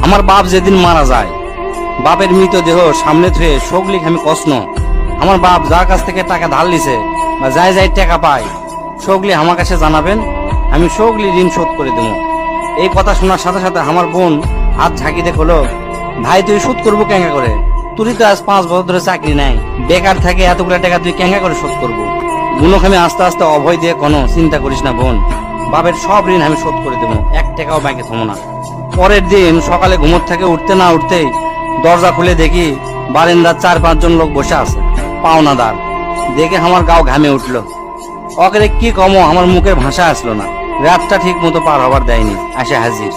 আমার বাপ যেদিন মারা যায়, বাপের মৃতদেহ সামনে থুয়ে শোকলিক আমি কষ্ণ। আমার বাপ যার কাছ থেকে টাকা ধার লিছে বা যাই যাই টাকা পায়, শোকলি আমার কাছে জানাবেন, আমি শোকলি ঋণ শোধ করে দেবো। এই কথা শোনার সাথে সাথে আমার বোন হাত ঝাঁকি দিয়ে বলল, ভাই তুই শোধ করবো কেঙ্গা করে? তুই তো আজ 5 বছর ধরে চাকরি নাই, বেকার থাকে, এতগুলো টাকা তুই কেঙ্গা করে শোধ করবো? বুনক আমি আস্তে আস্তে অভয় দিয়ে কোনো চিন্তা করিস না বোন, বাপের সব ঋণ আমি শোধ করে দেবো, 1 টাকাও ব্যাংকে থমো না। পরের দিন সকালে ঘুমোর থেকে উঠতে না উঠতেই দরজা খুলে দেখি বারান্দার 4-5 জন লোক বসে আছে, পাওনাদার। দেখে আমার গাও ঘামে উঠলো। অকরে কি কমো, আমার মুখের ভাষা আসলো না। রাতটা ঠিক মতো পার হবার দেয়নি, আসে হাজির।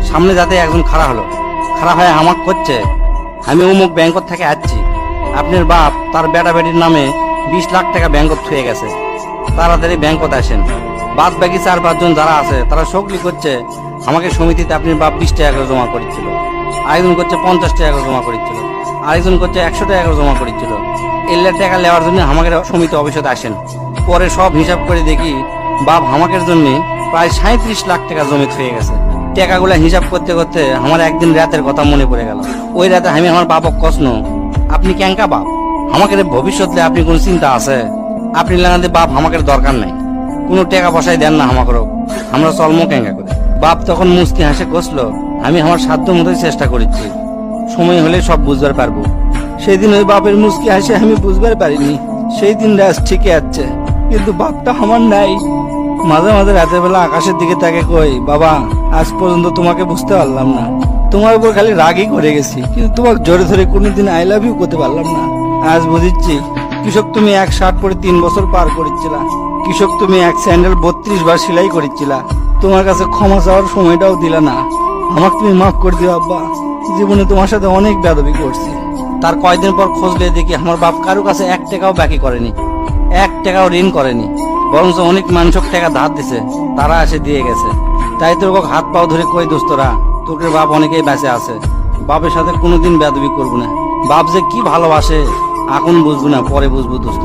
সামনে যাতে একজন খাড়া হলো, খাড়া হয়ে আমাকে করছে, আমি অমুক ব্যাংকত থেকে আসছি, আপনার বাপ তার বেটা বেটির নামে 20 লাখ টাকা ব্যাংকত থুয়ে গেছে, তাড়াতাড়ি ব্যাংকত আসেন। বাদ বাকি 4-5 জন যারা আছে তারা শোকলি করছে, আমাকে সমিতিতে আপনার বাপ 20 টাকা করে জমা করেছিল, আরেকজন করছে 50 টাকা করে জমা করেছিল, আরেকজন করছে 100 টাকা করে জমা করেছিল। এল্লার টাকা নেওয়ার জন্য আমাকে সমিতি অফিসে আসেন। পরে সব হিসাব করে দেখি বাপ আমাকে জন্য প্রায় 37 লাখ টাকা জমি থয়ে গেছে। টাকাগুলা হিসাব করতে করতে আমার একদিন রাতের কথা মনে পড়ে গেল। ওই রাতে আমি আমার বাপক কষ্ণ, আপনি ক্যাঙ্কা বাপ, আমাকে ভবিষ্যতে আপনি কোন চিন্তা আছে? আপনি লাগাতে বাপ আমাকে দরকার নাই, কোনো টাকা পয়সায় দেন না আমাকেও, আমরা চলমো ক্যাঙ্কা করে। বাপ তখন মুস্কি হাসে কষলো, আমি আমার সাধ্য মতোই চেষ্টা করেছি, সময় হলে সব বুঝবার পারবো। সেই দিন ওই বাপের মুস্কি হাসে আমি বুঝবার পারিনি। সেই দিন রাত ঠিকই আছে, কিন্তু বাপটা আমার নাই। মাঝে মাঝে রাতের বেলা আকাশের দিকে তাকে কই, বাবা আজ পর্যন্ত তোমাকে বুঝতে পারলাম না, তোমার উপর খালি রাগই করে গেছি, কিন্তু তোমাকে জোরে ধরে কোনোদিন আই লাভ ইউ করতে পারলাম না। আজ বুঝিচ্ছি, কৃষক তুমি 1 শার্ট পরে 3 বছর পার করেছিলা, কৃষক তুমি 1 স্যান্ডেল 32 বার সেলাই করেছিলা, তোমার কাছে ক্ষমা চাওয়ার সময়টাও দিলা না। আমাকে তুমি মাফ করে দিও আব্বা, জীবনে তোমার সাথে অনেক বেয়াদবি করছি। তার কয়েকদিন পর খোঁজলে দেখি আমার বাপ কারো কাছে 1 টাকাও বাকি করেনি, 1 টাকাও ঋণ করেনি, বরঞ্চ অনেক মানুষক টাকা ধার দিছে, তারা এসে দিয়ে গেছে। তাই তোর হাত পাও ধরে কই, দোস্তরা তোকে বাপ অনেকেই বেঁচে আছে, বাপের সাথে কোনোদিন বেয়াদবি করবো না। বাপ যে কি ভালোবাসে এখন বুঝবো না, পরে বুঝবো দোস্ত।